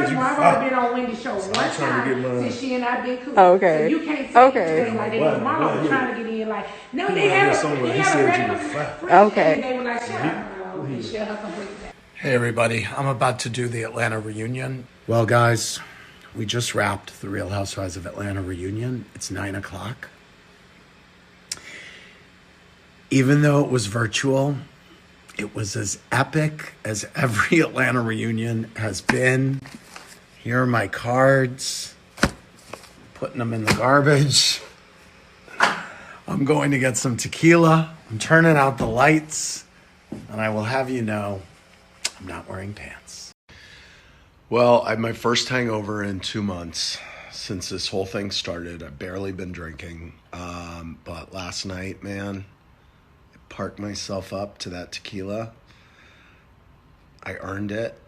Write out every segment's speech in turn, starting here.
first of all, I've only been on Wendy's show one time since she and I been cool. Okay. So you can't say anything like that. Mama was trying to get in like, no, they have a regular friend. Okay. And they were like, shut up. Okay, shut her completely down. Hey everybody, I'm about to do the Atlanta reunion. Well guys, we just wrapped the Real Housewives of Atlanta reunion. It's 9 o'clock. Even though it was virtual, it was as epic as every Atlanta reunion has been. Here are my cards, putting them in the garbage. I'm going to get some tequila. I'm turning out the lights, and I will have you know, I'm not wearing pants. Well, I had my first hangover in 2 months since this whole thing started. I've barely been drinking, but last night, man, I parked myself up to that tequila. I earned it.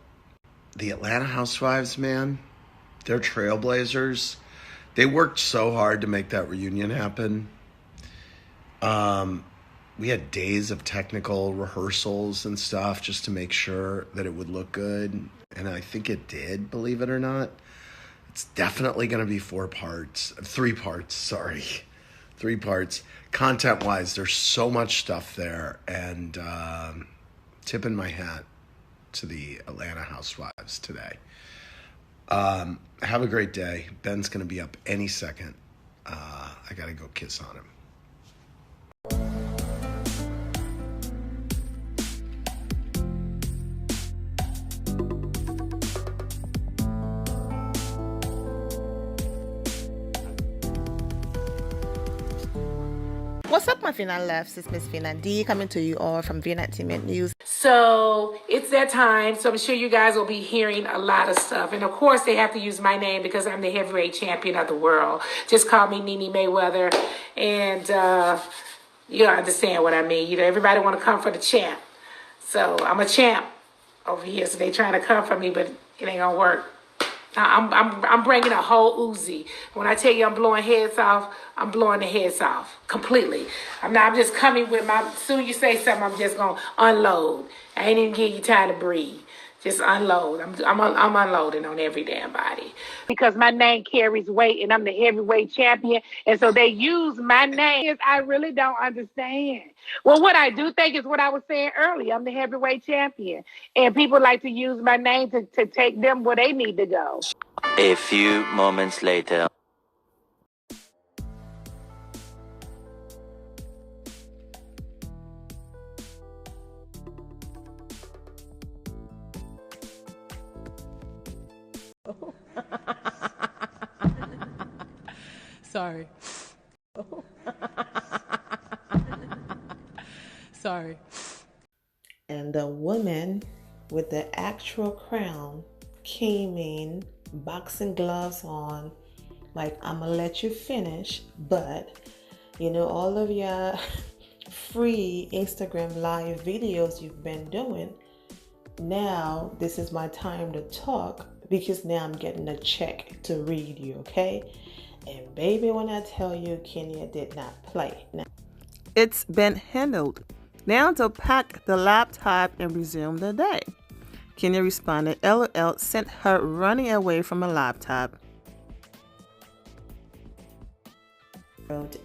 The Atlanta Housewives, man, they're trailblazers. They worked so hard to make that reunion happen. We had days of technical rehearsals and stuff just to make sure that it would look good. And I think it did, believe it or not. It's definitely going to be 3 parts. Content-wise, there's so much stuff there. And tipping my hat to the Atlanta Housewives today. Have a great day. Ben's going to be up any second. I got to go kiss on him. What's up, my Fina Lefts? It's Miss Fina D coming to you all from VN Entertainment News. So it's that time. So I'm sure you guys will be hearing a lot of stuff. And of course, they have to use my name because I'm the heavyweight champion of the world. Just call me Nene Mayweather. And you understand what I mean. You know, everybody want to come for the champ. So I'm a champ over here. So they trying to come for me, but it ain't gonna work. I'm bringing a whole Uzi. When I tell you I'm blowing heads off, I'm blowing the heads off completely. I'm just coming with my, soon you say something, I'm just going to unload. I ain't even give you time to breathe. Just unload. I'm unloading on every damn body. Because my name carries weight and I'm the heavyweight champion. And so they use my name. I really don't understand. Well, what I do think is what I was saying earlier. I'm the heavyweight champion. And people like to use my name to take them where they need to go. A few moments later. Sorry. Sorry. And the woman with the actual crown came in, boxing gloves on, like, I'm gonna let you finish, but you know, all of your free Instagram live videos you've been doing, now this is my time to talk because now I'm getting a check to read you, okay? And baby, when I tell you, Kenya did not play. Now, it's been handled. Now to pack the laptop and resume the day. Kenya responded, LOL, sent her running away from a laptop.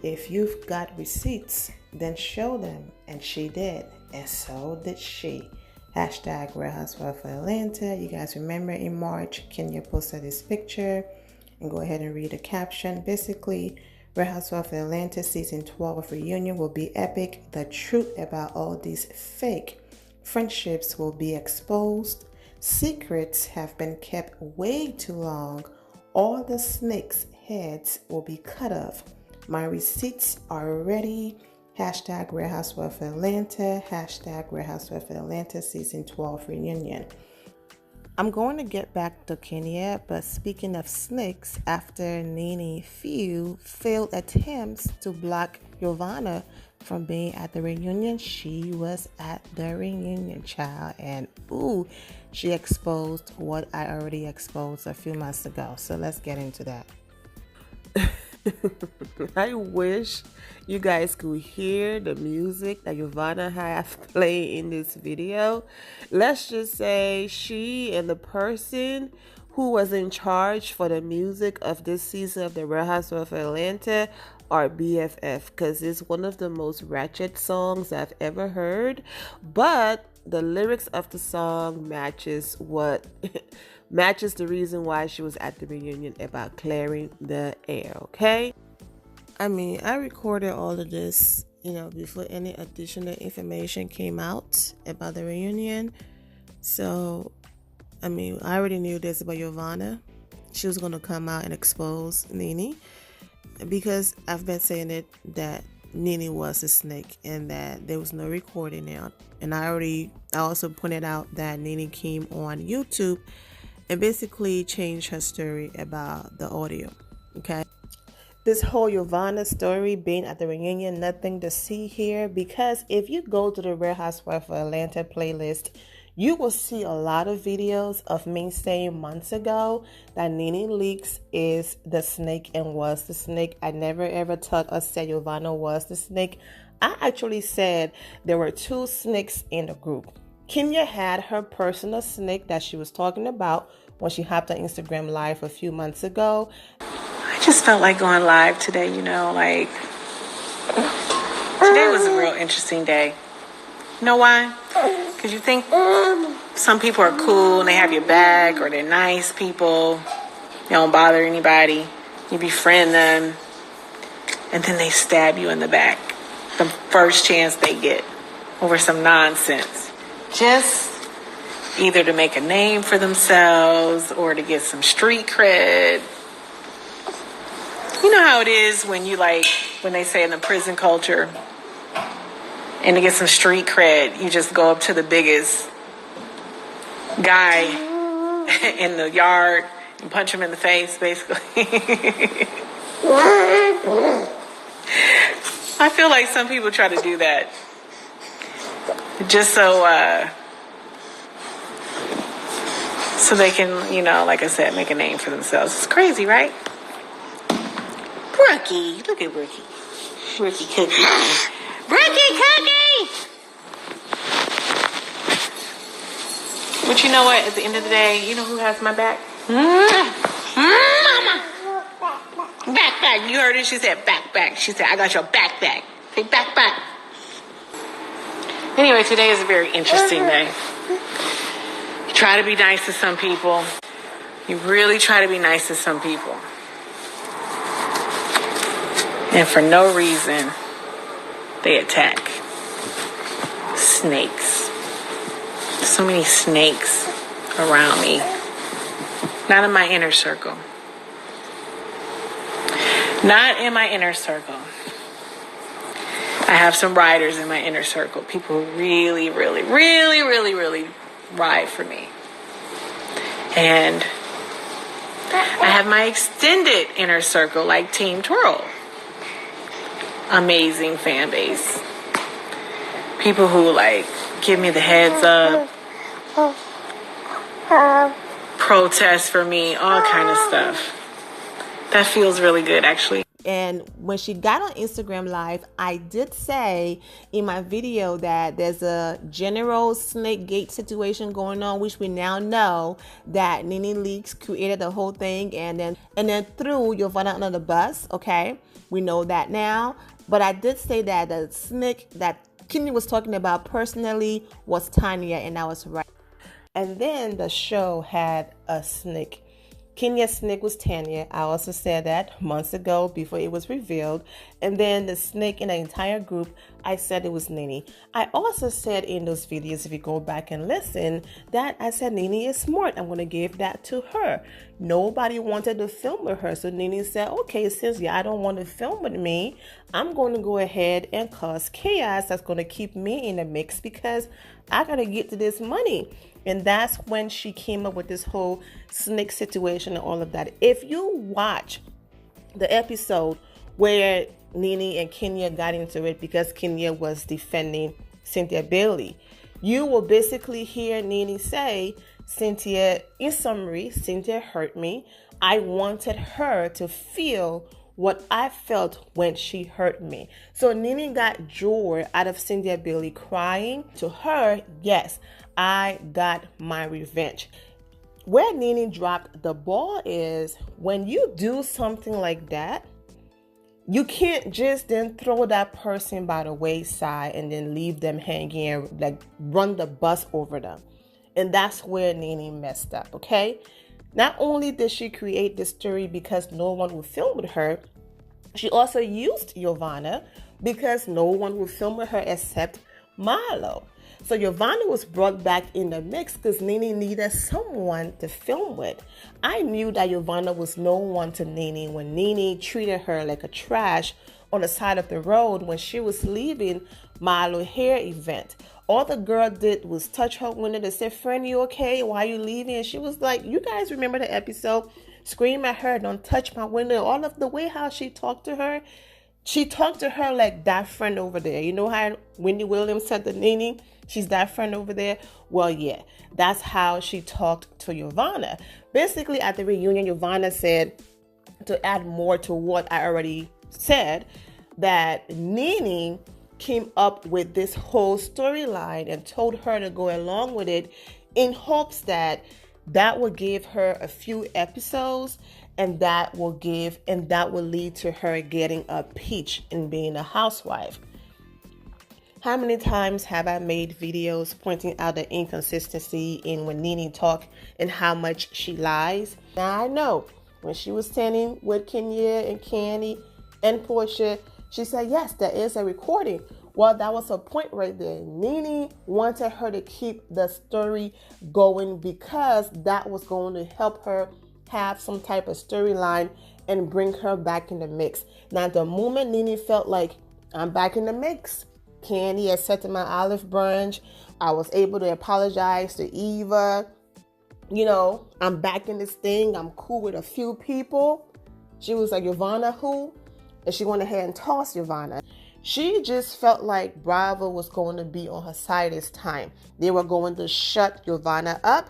If you've got receipts, then show them. And she did. And so did she. Hashtag Real Housewives of Atlanta. You guys remember in March, Kenya posted this picture. And go ahead and read the caption. Basically, Real Housewives of Atlanta season 12 reunion will be epic. The truth about all these fake friendships will be exposed. Secrets have been kept way too long. All the snakes' heads will be cut off. My receipts are ready. Hashtag Real Housewives of Atlanta. Hashtag Real Housewives of Atlanta season 12 reunion. I'm going to get back to Kenya, but speaking of snakes, after Nene failed attempts to block Giovanna from being at the reunion, she was at the reunion, child, and ooh, she exposed what I already exposed a few months ago. So let's get into that. I wish you guys could hear the music that Giovanna has played in this video. Let's just say she and the person who was in charge for the music of this season of the Real Housewives of Atlanta are BFF, because it's one of the most ratchet songs I've ever heard, but the lyrics of the song matches what matches the reason why she was at the reunion about clearing the air. Okay, I mean, I recorded all of this, before any additional information came out about the reunion. So I mean, I already knew this about Giovanna. She was going to come out and expose Nene, because I've been saying it that Nene was a snake and that there was no recording out. And I also pointed out that Nene came on YouTube and basically changed her story about the audio. Okay. This whole Giovanna story being at the reunion, nothing to see here, because if you go to the Real Housewives of Atlanta playlist, you will see a lot of videos of me saying months ago that Nene Leakes is the snake and was the snake. I never ever thought or said Giovanna was the snake. I actually said there were two snakes in the group. Kenya had her personal snake that she was talking about when she hopped on Instagram Live a few months ago. I just felt like going live today, today was a real interesting day. You know why? Because you think some people are cool and they have your back, or they're nice people, they don't bother anybody, you befriend them, and then they stab you in the back the first chance they get over some nonsense. Just either to make a name for themselves or to get some street cred. You know how it is when when they say in the prison culture, and to get some street cred, you just go up to the biggest guy in the yard and punch him in the face, basically. I feel like some people try to do that just so they can, like I said, make a name for themselves. It's crazy, right? Brookie, look at Brookie. Brookie Cookie. Brookie Cookie! But you know what? At the end of the day, you know who has my back? Mama! Back. You heard it? She said back. She said, I got your back. Say back. Anyway, today is a very interesting day. You try to be nice to some people. You really try to be nice to some people. And for no reason, they attack. Snakes. So many snakes around me. Not in my inner circle. Not in my inner circle. I have some riders in my inner circle. People who really ride for me. And I have my extended inner circle, like Team Twirl. Amazing fan base. People who give me the heads up, protest for me, all kind of stuff. That feels really good, actually. And when she got on Instagram Live, I did say in my video that there's a general snake gate situation going on, which we now know that Nene Leakes created the whole thing and then threw Giovanna under the bus. Okay, we know that now. But I did say that the snake that Kenya was talking about personally was Tanya, and I was right. And then the show had a snake. Kenya's snake was Tanya. I also said that months ago before it was revealed. And then the snake in the entire group, I said it was Nene. I also said in those videos, if you go back and listen, that I said Nene is smart. I'm going to give that to her. Nobody wanted to film with her. So Nene said, okay, since y'all don't want to film with me, I'm going to go ahead and cause chaos that's going to keep me in the mix because I got to get to this money. And that's when she came up with this whole snake situation and all of that. If you watch the episode where Nene and Kenya got into it because Kenya was defending Cynthia Bailey, you will basically hear Nene say, Cynthia, in summary, Cynthia hurt me. I wanted her to feel what I felt when she hurt me. So Nene got joy out of Cynthia Bailey crying. To her, yes, I got my revenge. where Nene dropped the ball is when you do something like that, you can't just then throw that person by the wayside and then leave them hanging, like run the bus over them. And that's where Nene messed up, okay? Not only did she create this story because no one would film with her, she also used Giovanna because no one would film with her except Milo. So Giovanna was brought back in the mix because Nene needed someone to film with. I knew that Giovanna was no one to Nene when Nene treated her like a trash on the side of the road when she was leaving Milo hair event. All the girl did was touch her window and say, "Friend, you okay? Why are you leaving?" And she was like, you guys remember the episode? Scream at her, "Don't touch my window." All of the way how she talked to her. She talked to her like that friend over there. You know how Wendy Williams said to Nene, she's that friend over there? Well, yeah, that's how she talked to Giovanna. Basically, at the reunion, Giovanna said, to add more to what I already said, that Nene came up with this whole storyline and told her to go along with it in hopes that would give her a few episodes and that will lead to her getting a peach in being a housewife. How many times have I made videos pointing out the inconsistency in when Nene talk and how much she lies? Now I know when she was standing with Kenya and Candy and Portia, she said, yes, there is a recording. Well, that was a point right there. Nene wanted her to keep the story going because that was going to help her have some type of storyline and bring her back in the mix. Now, the moment Nene felt like, I'm back in the mix, Candy accepted my olive branch, I was able to apologize to Eva, you know, I'm back in this thing, I'm cool with a few people. She was like, Giovanna who? And she went ahead and tossed Giovanna. She just felt like Bravo was going to be on her side this time. They were going to shut Giovanna up.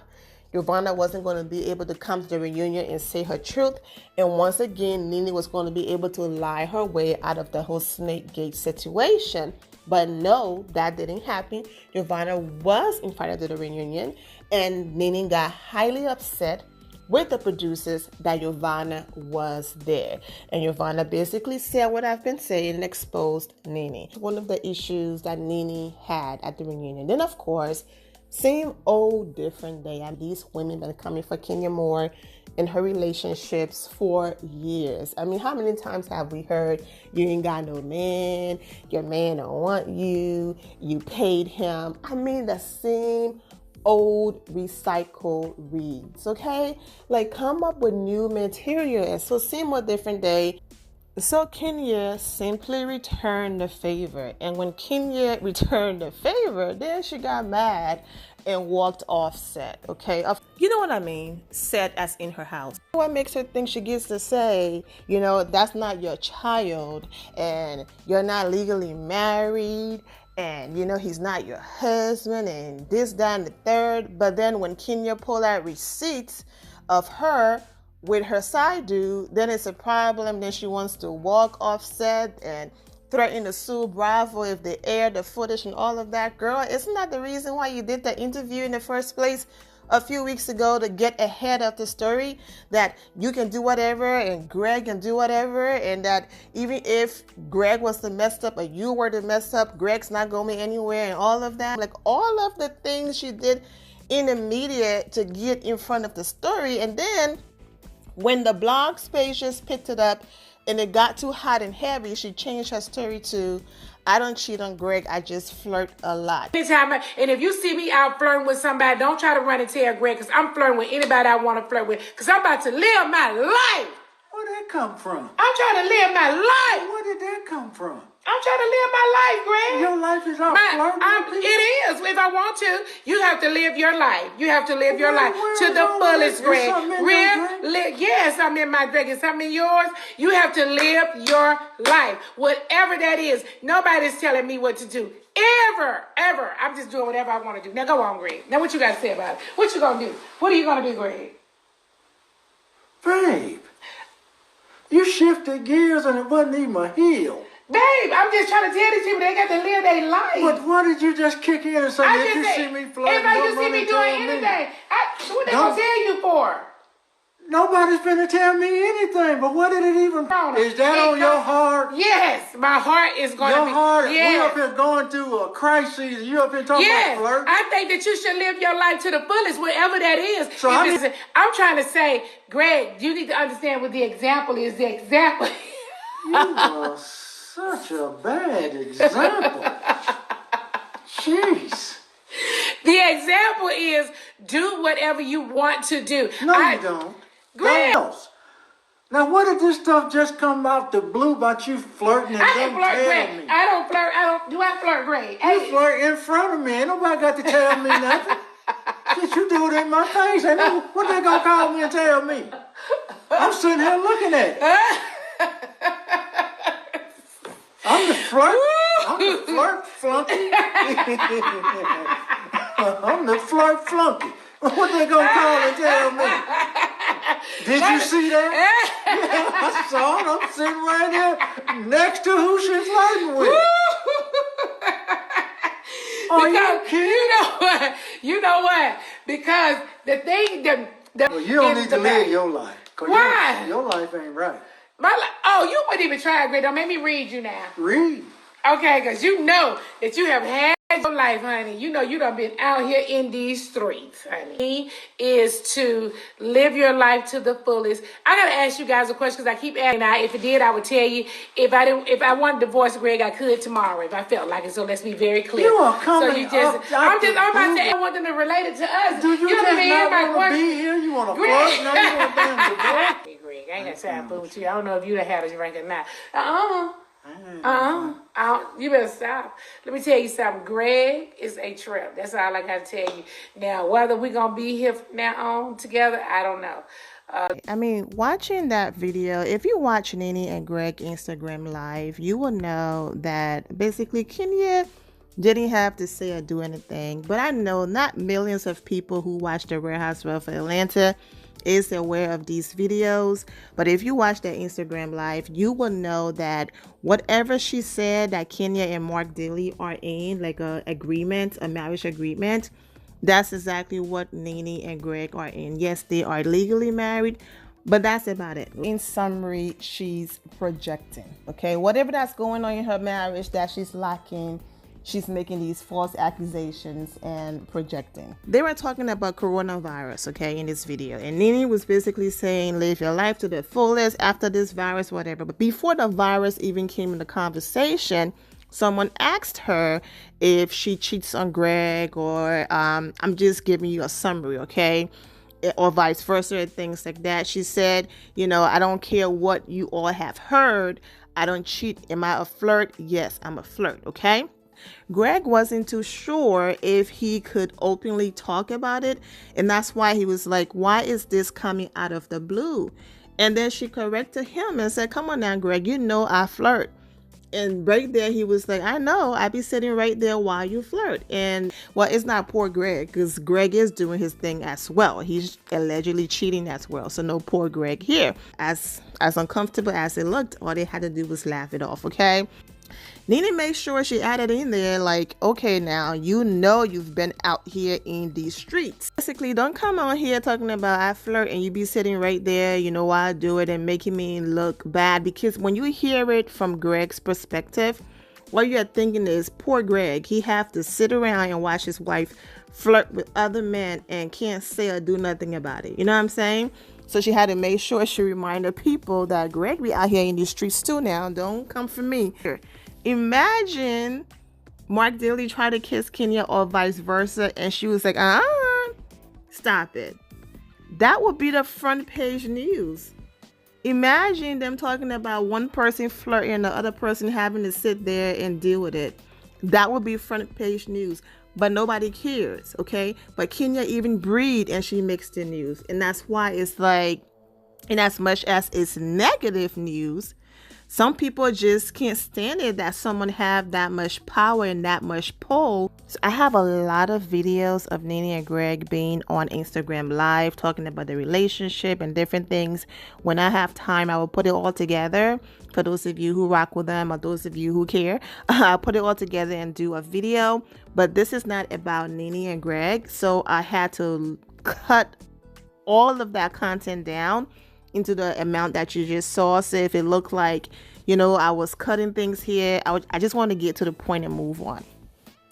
Giovanna wasn't going to be able to come to the reunion and say her truth. And once again, Nene was going to be able to lie her way out of the whole Snake Gate situation. But no, that didn't happen. Giovanna was invited to the reunion, and Nene got highly upset with the producers that Giovanna was there. And Giovanna basically said what I've been saying and exposed Nene. One of the issues that Nene had at the reunion. Then, of course, same old different day. And these women been coming for Kenya Moore in her relationships for years. I mean, how many times have we heard, you ain't got no man, your man don't want you, you paid him. I mean, the same old recycle reads, okay? Like, come up with new material. And so same or different day. So Kenya simply returned the favor. And when Kenya returned the favor, then she got mad and walked off set, okay? You know what I mean? Set as in her house. What makes her think she gets to say, you know, that's not your child and you're not legally married and, you know, he's not your husband and this, that, and the third. But then when Kenya pulled out receipts of her with her side dude, then it's a problem. Then she wants to walk off set and threaten to sue Bravo if they air the footage and all of that. Girl, isn't that the reason why you did the interview in the first place a few weeks ago, to get ahead of the story, that you can do whatever and Greg can do whatever, and that even if Greg was the messed up or you were the messed up, Greg's not going anywhere and all of that. Like, all of the things she did in the media to get in front of the story. And then when the blog pages picked it up and it got too hot and heavy, she changed her story to, I don't cheat on Greg, I just flirt a lot. Anytime, and if you see me out flirting with somebody, don't try to run and tell Greg, because I'm flirting with anybody I want to flirt with, because I'm about to live my life. Where'd that come from? I'm trying to live my life. Where did that come from? I'm trying to live my life, Greg. Your life is out flirting. It is. If I want to, you have to live your life. You have to live your life to the fullest, Greg. Yes, I'm in my drink. Is something in yours? You have to live your life, whatever that is. Nobody's telling me what to do. Ever. I'm just doing whatever I want to do. Now go on, Greg. Now what you got to say about it? What you gonna do? What are you gonna do, Greg? Babe, you shifted gears and it wasn't even a heel. Babe, I'm just trying to tell these people they got to live their life. But why did you just kick in and say I if just you said, see me flirting? if you see nobody me tell doing anything, what they gonna tell you for? Nobody's finna tell me anything, but what did it even... Is that on your heart? Yes, my heart is going to be... Your heart, we yes. up here going through a crisis. You up here talking Yes, about flirt? I think that you should live your life to the fullest, whatever that is. So I'm trying to say, Greg, you need to understand what the example is. The example... You are such a bad example. Jeez. The example is do whatever you want to do. No, you don't. Greg. Now, what did this stuff just come out the blue about you flirting and I didn't flirt, Greg. me? I don't flirt. Do I flirt, Greg? You flirt in front of me. Ain't nobody got to tell me nothing. Shit, you do it in my face. Ain't no, what they gonna call me and tell me? I'm sitting here looking at it. I'm the flirt. I'm the flirt flunky. I'm the flirt flunky. What they gonna call and tell me? Did you see that? Yeah, I saw it. I'm sitting right there next to who she's flirting with. Are you kidding? You know what? Because the thing that... Well, you don't need to live your life. Why? Your life ain't right. Oh, you wouldn't even try, Greg. Don't make me read you now. Read. Okay, because you know that you have had your life, honey. You know you done been out here in these streets, honey. Is to live your life to the fullest. I gotta ask you guys a question because I keep asking. If it did, I would tell you. If I wanted to divorce Greg, I could tomorrow if I felt like it. So let's be very clear. You are coming so you just, up. I'm about to say I want them to relate it to us. Do you just not want to be here? You want to flirt? Now you want to damn divorce? Hey, Greg, I ain't got time to fool with you. I don't know if you done had a drink or not. You better stop. Let me tell you something. Greg is a trip. That's all I got to tell you. Now, whether we're going to be here from now on together, I don't know. I mean, watching that video, if you watch Nene and Greg Instagram live, you will know that basically Kenya didn't have to say or do anything. But I know not millions of people who watch the RHOA S12 for Atlanta is aware of these videos. But if you watch that Instagram live, you will know that whatever she said that Kenya and Mark Dilly are in, like a marriage agreement, that's exactly what Nene and Greg are in. Yes, they are legally married, but that's about it. In summary, she's projecting, okay? Whatever that's going on in her marriage that she's lacking, she's making these false accusations and projecting. They were talking about coronavirus, okay, in this video. And Nene was basically saying, live your life to the fullest after this virus, whatever. But before the virus even came in the conversation, someone asked her if she cheats on Greg or I'm just giving you a summary, okay? Or vice versa, and things like that. She said, I don't care what you all have heard. I don't cheat. Am I a flirt? Yes, I'm a flirt, okay? Greg wasn't too sure if he could openly talk about it. And that's why he was like, why is this coming out of the blue? And then she corrected him and said, come on now, Greg, I flirt. And right there, he was like, I know, I be sitting right there while you flirt. And well, it's not poor Greg, because Greg is doing his thing as well. He's allegedly cheating as well. So no poor Greg here. As uncomfortable as it looked, all they had to do was laugh it off, okay? Nene made sure she added in there, like, okay, now, you've been out here in these streets. Basically, don't come on here talking about I flirt and you be sitting right there, why I do it and making me look bad. Because when you hear it from Greg's perspective, what you're thinking is, poor Greg, he have to sit around and watch his wife flirt with other men and can't say or do nothing about it. You know what I'm saying? So she had to make sure she reminded people that Greg be out here in these streets too now. Don't come for me. Imagine Mark Dilly tried to kiss Kenya or vice versa, and she was like, stop it. That would be the front page news. Imagine them talking about one person flirting and the other person having to sit there and deal with it. That would be front page news. But nobody cares, okay? But Kenya even breathed and she makes the news. And that's why it's like, in as much as it's negative news, Some people just can't stand it that someone have that much power and that much pull. So I have a lot of videos of Nene and Greg being on Instagram Live talking about the relationship and different things. When I have time, I will put it all together. For those of you who rock with them or those of you who care, I'll put it all together and do a video. But this is not about Nene and Greg, so I had to cut all of that content down into the amount that you just saw. So if it looked like, I was cutting things here, I just want to get to the point and move on.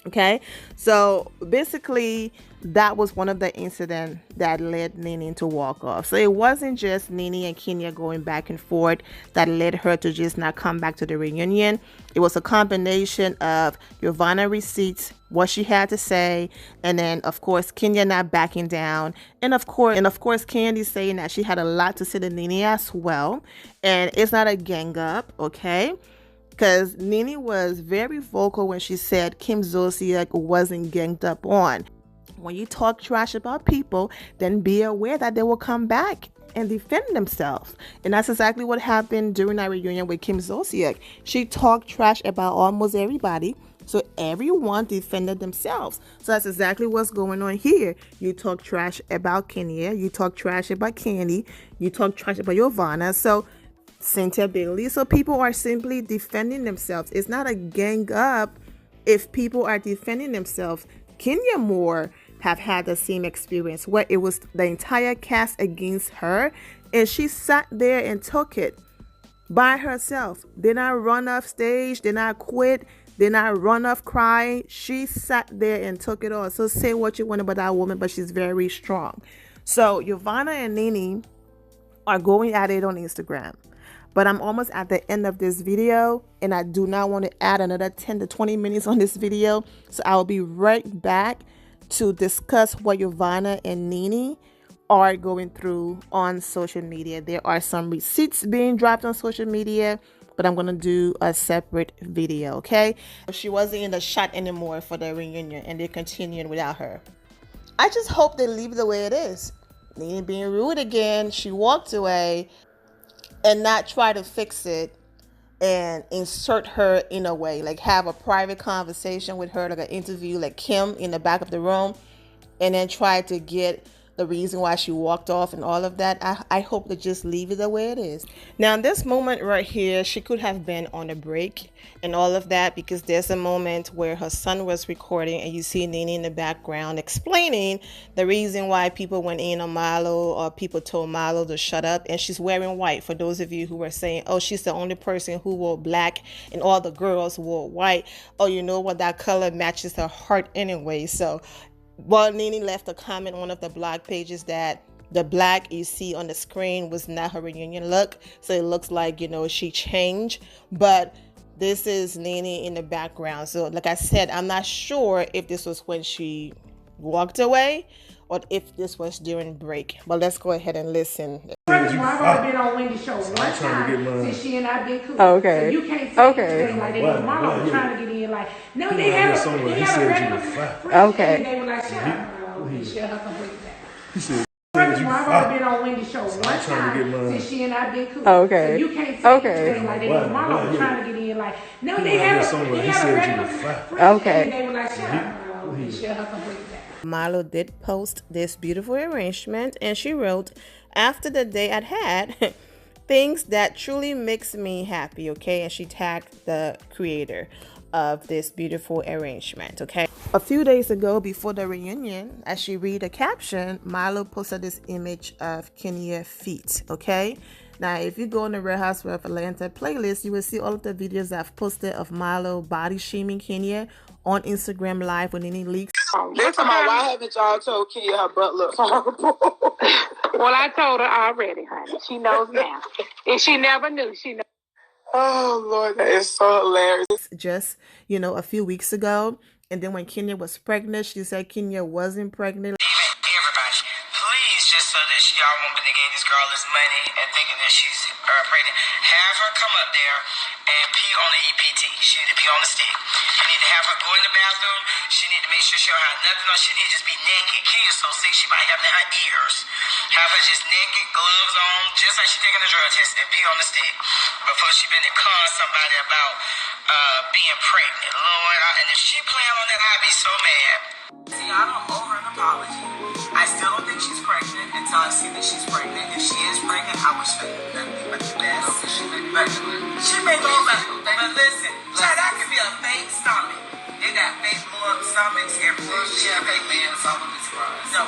Okay, so basically that was one of the incidents that led Nene to walk off. So it wasn't just Nene and Kenya going back and forth that led her to just not come back to the reunion. It was a combination of Giovanna receipts, what she had to say, and then of course Kenya not backing down, and of course Candy saying that she had a lot to say to Nene as well. And it's not a gang up, okay? Because Nene was very vocal when she said Kim Zolciak wasn't ganged up on. When you talk trash about people, then be aware that they will come back and defend themselves. And that's exactly what happened during our reunion with Kim Zolciak. She talked trash about almost everybody, so everyone defended themselves. So that's exactly what's going on here. You talk trash about Kenya, you talk trash about Candy, you talk trash about Giovanna. So Cynthia Bailey. So people are simply defending themselves. It's not a gang up if people are defending themselves. Kenya Moore have had the same experience where it was the entire cast against her, and she sat there and took it by herself. Did not run off stage, did not quit, did not run off crying. She sat there and took it all. So say what you want about that woman, but she's very strong. So Giovanna and Nene are going at it on Instagram. But I'm almost at the end of this video, and I do not want to add another 10 to 20 minutes on this video. So I will be right back to discuss what Giovanna and Nene are going through on social media. There are some receipts being dropped on social media, but I'm going to do a separate video, okay? She wasn't in the shot anymore for the reunion, and they're continuing without her. I just hope they leave it the way it is. Nene being rude again, she walked away, and not try to fix it and insert her in a way, like have a private conversation with her, like an interview like Kim in the back of the room, and then try to get the reason why she walked off and all of that. I hope to just leave it the way it is. Now in this moment right here, she could have been on a break and all of that, because there's a moment where her son was recording and you see Nene in the background explaining the reason why people went in on Milo, or people told Milo to shut up, and she's wearing white. For those of you who were saying, oh, she's the only person who wore black and all the girls wore white. Oh, you know what, that color matches her heart anyway. So well, Nene left a comment on one of the blog pages that the black you see on the screen was not her reunion look. So it looks like, she changed. But this is Nene in the background. So like I said, I'm not sure if this was when she walked away or if this was during break. But let's go ahead and listen. First of all, I've only been on Wendy's show one time since she and I been cool. Okay. So you can't say anything like that. Mama was trying to get in like, no, they have a regular friend. Okay. And they were like, shut up. Shut her completely down. First of all, I've only been on Wendy's show one time since she and I been cool. Okay. So you can't say anything like that. Mama was trying to get in like, no, they have a regular friend. Okay. And they were like, shut up. Shut her completely down. Milo did post this beautiful arrangement, and she wrote, after the day I'd had, things that truly makes me happy, okay? And she tagged the creator of this beautiful arrangement, okay? A few days ago, before the reunion, as she read a caption, Milo posted this image of Kenya feet, okay? Now, if you go on the Real Housewives of Atlanta playlist, you will see all of the videos I've posted of Milo body shaming Kenya on Instagram Live with any leaks. They're talking about, why haven't y'all told Kenya her butt looks horrible? Well, I told her already, honey. She knows now. If she never knew, she knows. Oh, Lord, that is so hilarious. Just, a few weeks ago. And then when Kenya was pregnant, she said Kenya wasn't pregnant. Everybody, please, just so that y'all want me to give this girl this money and thinking that she's pregnant. Have her come up there and pee on the EPT. She need to pee on the stick. You need to have her go in the bathroom. She need to make sure she don't have nothing on. She need to just be naked. Kenya's so sick she might have it in her ears. Have her just naked, gloves on, just like she taking a drug test, and pee on the stick before she been to con somebody about being pregnant. Lord, and if she plan on that, I'd be so mad. See, I don't owe her an apology. I still don't think she's pregnant until I see that she's pregnant. If she is pregnant, I wish her nothing but the best. She may go back, but listen, child, that could be a fake stomach. They got fake blow up stomachs everywhere. She a fake man, so I wouldn't be surprised. No,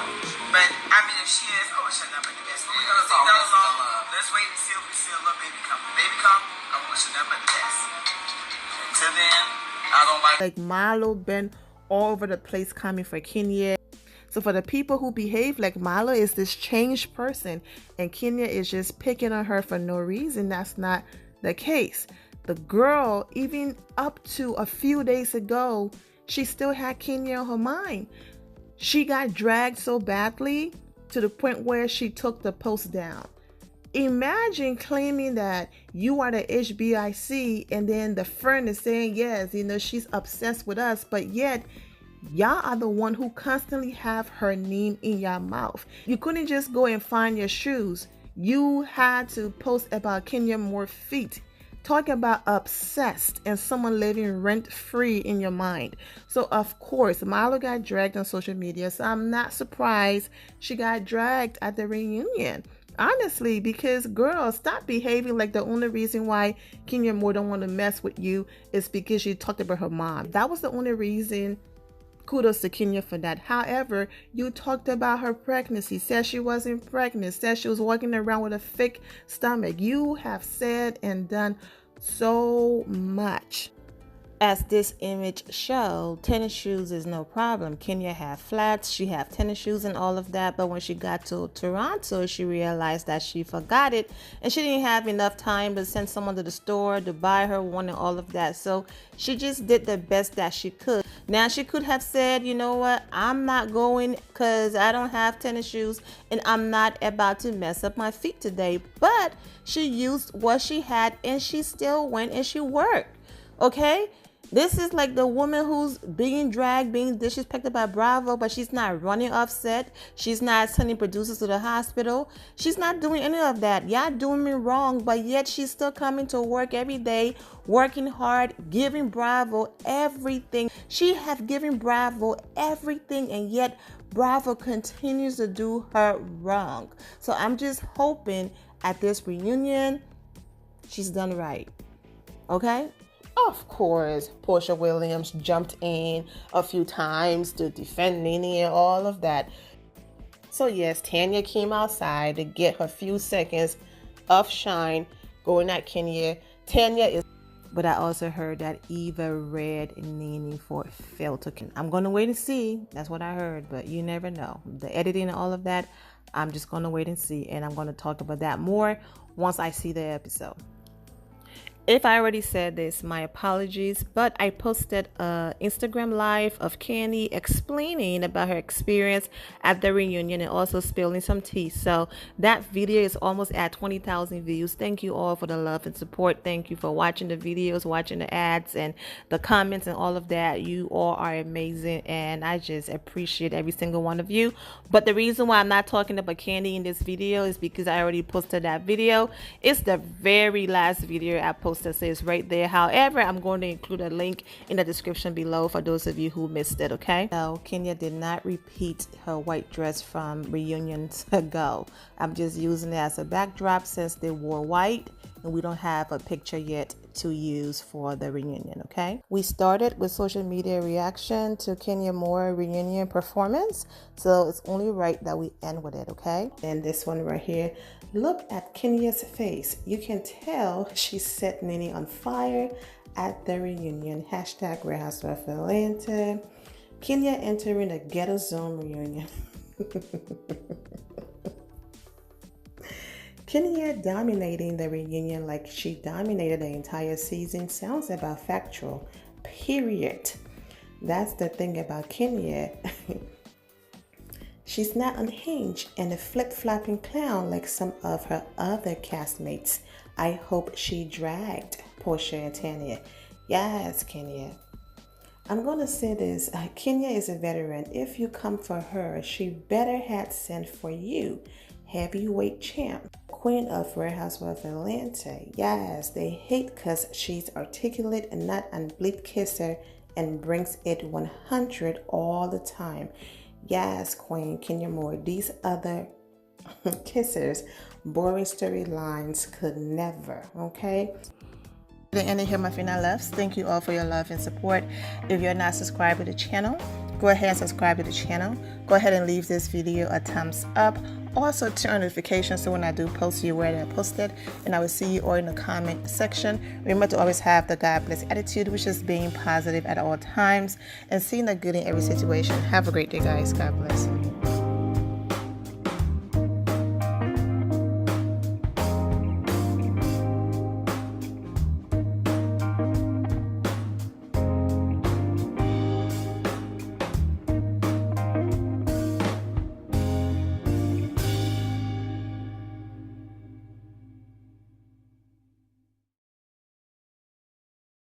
but I mean, if she is, I wish her nothing but the best. We're gonna see those all. Let's wait and see if we see a little baby come. Baby come, I wish her nothing but the best. Till then, I don't like Milo been all over the place coming for Kenya. So for the people who behave like Milo is this changed person and Kenya is just picking on her for no reason, that's not the case. The girl, even up to a few days ago, she still had Kenya on her mind. She got dragged so badly to the point where she took the post down. Imagine claiming that you are the HBIC and then the friend is saying, yes, you know, she's obsessed with us, but yet y'all are the one who constantly have her name in your mouth. You couldn't just go and find your shoes. You had to post about Kenya Moore feet. Talk about obsessed and someone living rent-free in your mind. So of course, Milo got dragged on social media. So I'm not surprised she got dragged at the reunion. Honestly, because girl, stop behaving like the only reason why Kenya Moore don't want to mess with you is because you talked about her mom. That was the only reason. Kudos to Kenya for that. However, you talked about her pregnancy, said she wasn't pregnant, said she was walking around with a fake stomach. You have said and done so much. As this image showed, tennis shoes is no problem. Kenya had flats, she had tennis shoes and all of that, but when she got to Toronto, she realized that she forgot it and she didn't have enough time to send someone to the store to buy her one and all of that. So she just did the best that she could. Now she could have said, you know what, I'm not going because I don't have tennis shoes and I'm not about to mess up my feet today. But she used what she had and she still went and she worked. Okay? This is like the woman who's being dragged, being disrespected by Bravo, but she's not running off set. She's not sending producers to the hospital. She's not doing any of that. Y'all doing me wrong, but yet she's still coming to work every day, working hard, giving Bravo everything. She has given Bravo everything, and yet Bravo continues to do her wrong. So I'm just hoping at this reunion, she's done right. Okay? Of course, Portia Williams jumped in a few times to defend Nene and all of that. So yes, Tanya came outside to get her few seconds of shine going at Kenya. Tanya is... But I also heard that Eva read Nene for filter. I'm going to wait and see. That's what I heard, but you never know. The editing and all of that, I'm just going to wait and see. And I'm going to talk about that more once I see the episode. If I already said this, my apologies, but I posted an Instagram live of Candy explaining about her experience at the reunion and also spilling some tea. So that video is almost at 20,000 views. Thank you all for the love and support. Thank you for watching the videos, watching the ads and the comments and all of that. You all are amazing and I just appreciate every single one of you. But the reason why I'm not talking about Candy in this video is because I already posted that video. It's the very last video I posted. Says right there. However, I'm going to include a link in the description below for those of you who missed it. Okay. So Kenya did not repeat her white dress from reunions ago. I'm just using it as a backdrop since they wore white and we don't have a picture yet to use for the reunion. Okay. We started with social media reaction to Kenya Moore reunion performance, so it's only right that we end with it. Okay. And this one right here. Look at Kenya's face. You can tell she set Nene on fire at the reunion. Hashtag RHOA S12 Atlanta. Kenya entering the Ghetto Zone reunion. Kenya dominating the reunion like she dominated the entire season sounds about factual. Period. That's the thing about Kenya. She's not unhinged and a flip-flopping clown like some of her other castmates. I hope she dragged Portia and Tanya. Yes, Kenya. I'm going to say this. Kenya is a veteran. If you come for her, she better had sent for you. Heavyweight champ. Queen of Real Housewives of Atlanta. Yes, they hate because she's articulate and not a bleep kisser and brings it 100 all the time. Yes, Queen Kenya Moore. These other kissers, boring storylines could never, okay? The end of here, my final loves. Thank you all for your love and support. If you're not subscribed to the channel, go ahead and subscribe to the channel. Go ahead and leave this video a thumbs up. Also turn on notifications so when I do post, you where they're posted. And I will see you all in the comment section. Remember to always have the God bless attitude, which is being positive at all times and seeing the good in every situation. Have a great day, guys. God bless.